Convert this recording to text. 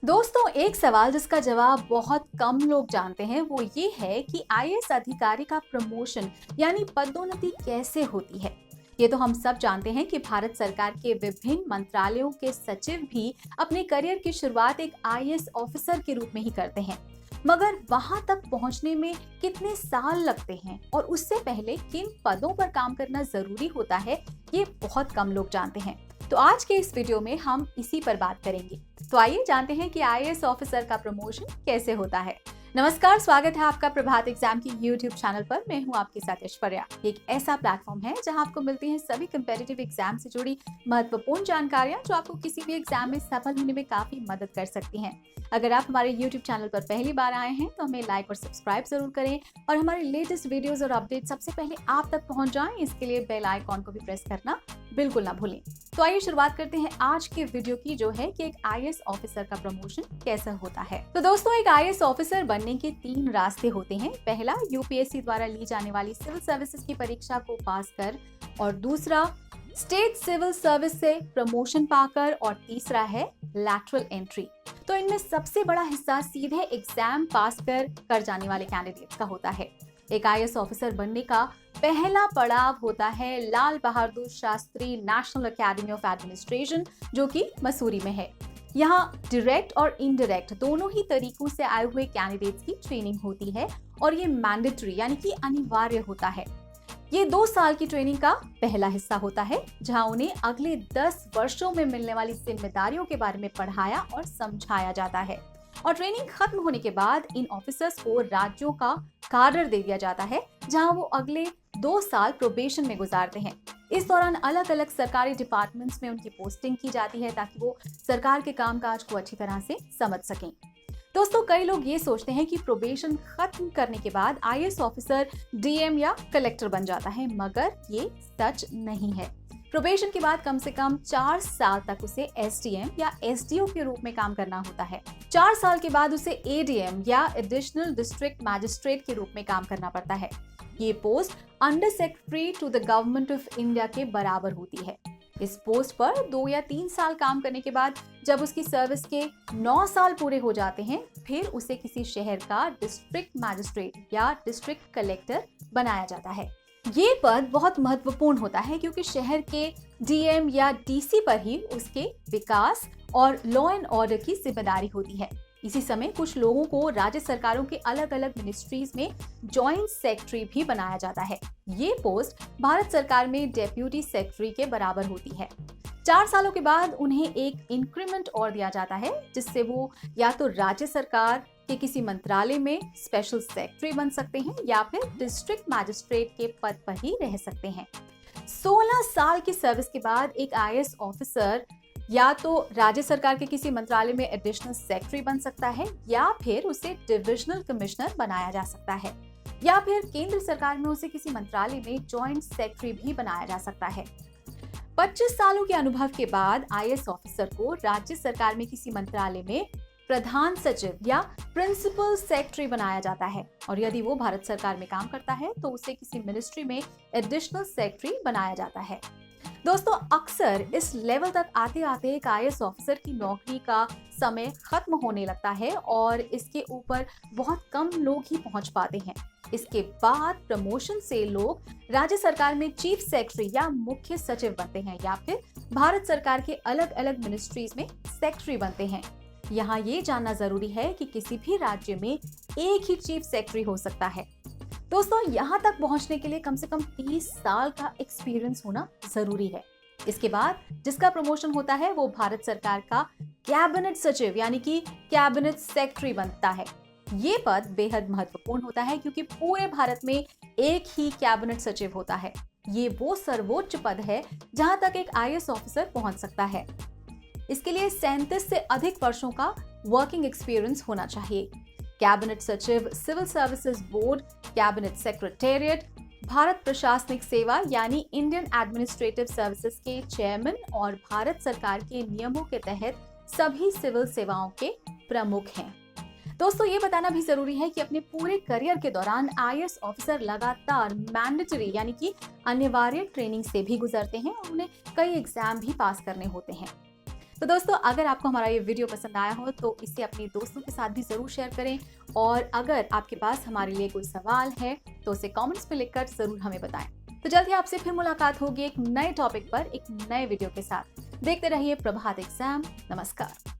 दोस्तों, एक सवाल जिसका जवाब बहुत कम लोग जानते हैं वो ये है कि आईएएस अधिकारी का प्रमोशन यानी पदोन्नति कैसे होती है। ये तो हम सब जानते हैं कि भारत सरकार के विभिन्न मंत्रालयों के सचिव भी अपने करियर की शुरुआत एक आईएएस ऑफिसर के रूप में ही करते हैं। मगर वहां तक पहुंचने में कितने साल लगते हैं और उससे पहले किन पदों पर काम करना जरूरी होता है, ये बहुत कम लोग जानते हैं। तो आज के इस वीडियो में हम इसी पर बात करेंगे। तो आइए जानते हैं कि आईएएस ऑफिसर का प्रमोशन कैसे होता है। नमस्कार, स्वागत है आपका प्रभात एग्जाम की यूट्यूब चैनल पर। मैं हूं आपके साथ ऐश्वर्या। एक ऐसा प्लेटफॉर्म है जहां आपको मिलती हैं सभी कम्पिटिटिव एग्जाम से जुड़ी महत्वपूर्ण जानकारियां जो आपको किसी भी एग्जाम में सफल होने में काफी मदद कर सकती हैं। अगर आप हमारे यूट्यूब चैनल पर पहली बार आए हैं तो हमें लाइक और सब्सक्राइब जरूर करें और हमारे लेटेस्ट वीडियोस और अपडेट सबसे पहले आप तक पहुंच जाएं। इसके लिए बेल आइकॉन को भी प्रेस करना बिल्कुल ना भूलें। तो आइए शुरुआत करते हैं आज के वीडियो की, जो है कि एक आईएएस ऑफिसर का प्रमोशन कैसे होता है। तो दोस्तों, एक आईएएस ऑफिसर बनने के 3 रास्ते होते हैं। पहला, यूपीएससी द्वारा ली जाने वाली सिविल सर्विसेज की परीक्षा को पास कर, और दूसरा स्टेट सिविल सर्विस से प्रमोशन पाकर, और तीसरा है लैटरल एंट्री। तो इनमें सबसे बड़ा हिस्सा सीधे एग्जाम पास कर जाने वाले कैंडिडेट्स का होता है। एक आईएएस ऑफिसर बनने का पहला पड़ाव होता है Lal Bahadur Shastri national academy of administration, जो कि मसूरी में है। यहाँ डायरेक्ट और इनडायरेक्ट दोनों ही तरीकों से आए हुए कैंडिडेट्स की ट्रेनिंग होती है और ये मैंडेटरी यानी कि अनिवार्य होता है। ये 2 साल की ट्रेनिंग का पहला हिस्सा होता है, जहां उन्हें अगले 10 वर्षों में मिलने वाली जिम्मेदारियों के बारे में पढ़ाया और समझाया जाता है। और ट्रेनिंग खत्म होने के बाद इन ऑफिसर्स को राज्यों का कार्डर दे दिया जाता है, जहां वो अगले 2 साल प्रोबेशन में गुजारते हैं। इस दौरान अलग अलग सरकारी डिपार्टमेंट्स में उनकी पोस्टिंग की जाती है ताकि वो सरकार के कामकाज को अच्छी तरह से समझ सकें। दोस्तों, कई लोग ये सोचते हैं कि प्रोबेशन खत्म करने के बाद आईएएस ऑफिसर डीएम या कलेक्टर बन जाता है, मगर ये सच नहीं है। प्रोबेशन के बाद कम से कम 4 साल तक उसे एसडीएम या एसडीओ के रूप में काम करना होता है। 4 साल के बाद उसे एडीएम या एडिशनल डिस्ट्रिक्ट मैजिस्ट्रेट के रूप में काम करना पड़ता है। ये post under secretary to the government of India के बराबर होती है। इस पोस्ट पर 2 या 3 साल काम करने के बाद जब उसकी सर्विस के 9 साल पूरे हो जाते हैं, फिर उसे किसी शहर का डिस्ट्रिक्ट मैजिस्ट्रेट या डिस्ट्रिक्ट कलेक्टर बनाया जाता है। ये पद बहुत महत्वपूर्ण होता है क्योंकि शहर के डीएम या डीसी पर ही उसके विकास और लॉ एंड ऑर्डर की जिम्मेदारी होती है। इसी समय कुछ लोगों को राज्य सरकारों के अलग अलग मिनिस्ट्रीज में जॉइंट सेक्रेटरी भी बनाया जाता है। ये पोस्ट भारत सरकार में डेप्यूटी सेक्रेटरी के बराबर होती है। 4 सालों के बाद उन्हें एक इंक्रीमेंट और दिया जाता है, जिससे वो या तो राज्य सरकार के किसी मंत्रालय में स्पेशल सेक्रेटरी बन सकते हैं या फिर डिस्ट्रिक्ट मैजिस्ट्रेट के पद पर ही रह सकते हैं। 16 साल की सर्विस के बाद एक आईएएस ऑफिसर या तो राज्य सरकार के किसी मंत्रालय में एडिशनल सेक्रेटरी बन सकता है, या फिर उसे डिविजनल कमिश्नर बनाया जा सकता है, या फिर केंद्र सरकार में उसे किसी मंत्रालय में जॉइंट सेक्रेटरी भी बनाया जा सकता है। 25 सालों के अनुभव के बाद आईएएस ऑफिसर को राज्य सरकार में किसी मंत्रालय में प्रधान सचिव या प्रिंसिपल सेक्रेटरी बनाया जाता है, और यदि वो भारत सरकार में काम करता है तो उसे किसी मिनिस्ट्री में एडिशनल सेक्रेटरी बनाया जाता है। दोस्तों, अक्सर इस लेवल तक आते आते एक आईएएस ऑफिसर की नौकरी का समय खत्म होने लगता है और इसके ऊपर बहुत कम लोग ही पहुंच पाते हैं। इसके बाद प्रमोशन से लोग राज्य सरकार में चीफ सेक्रेटरी या मुख्य सचिव बनते हैं, या फिर भारत सरकार के अलग अलग मिनिस्ट्रीज में सेक्रेटरी बनते हैं। यहाँ ये जानना जरूरी है कि किसी भी राज्य में एक ही चीफ सेक्रेटरी हो सकता है। दोस्तों, यहाँ तक पहुँचने के लिए कम से कम 30 साल का एक्सपीरियंस होना जरूरी है। इसके बाद जिसका प्रमोशन होता है वो भारत सरकार का कैबिनेट सचिव यानी कि कैबिनेट सेक्रेटरी बनता है। ये पद बेहद महत्वपूर्ण होता है क्योंकि पूरे भारत में एक ही कैबिनेट सचिव होता है। ये वो सर्वोच्च पद है जहां तक एक आईएएस ऑफिसर पहुंच सकता है। इसके लिए 37 से अधिक वर्षों का वर्किंग एक्सपीरियंस होना चाहिए। कैबिनेट सचिव, civil services board, cabinet secretariat, Bharat प्रशासनिक सेवा यानी इंडियन एडमिनिस्ट्रेटिव सर्विसेज के चेयरमैन और भारत सरकार के नियमों के तहत सभी सिविल सेवाओं के प्रमुख हैं। दोस्तों, ये बताना भी जरूरी है कि अपने पूरे करियर के दौरान आईएएस ऑफिसर लगातार मैंडेटरी यानी कि अनिवार्य ट्रेनिंग से भी गुजरते हैं और उन्हें कई एग्जाम भी पास करने होते हैं। तो दोस्तों, अगर आपको हमारा ये वीडियो पसंद आया हो तो इसे अपने दोस्तों के साथ भी ज़रूर शेयर करें, और अगर आपके पास हमारे लिए कोई सवाल है तो उसे कमेंट्स में लिखकर ज़रूर हमें बताएं। तो जल्द ही आपसे फिर मुलाकात होगी एक नए टॉपिक पर, एक नए वीडियो के साथ। देखते रहिए प्रभात एग्जाम। नमस्कार।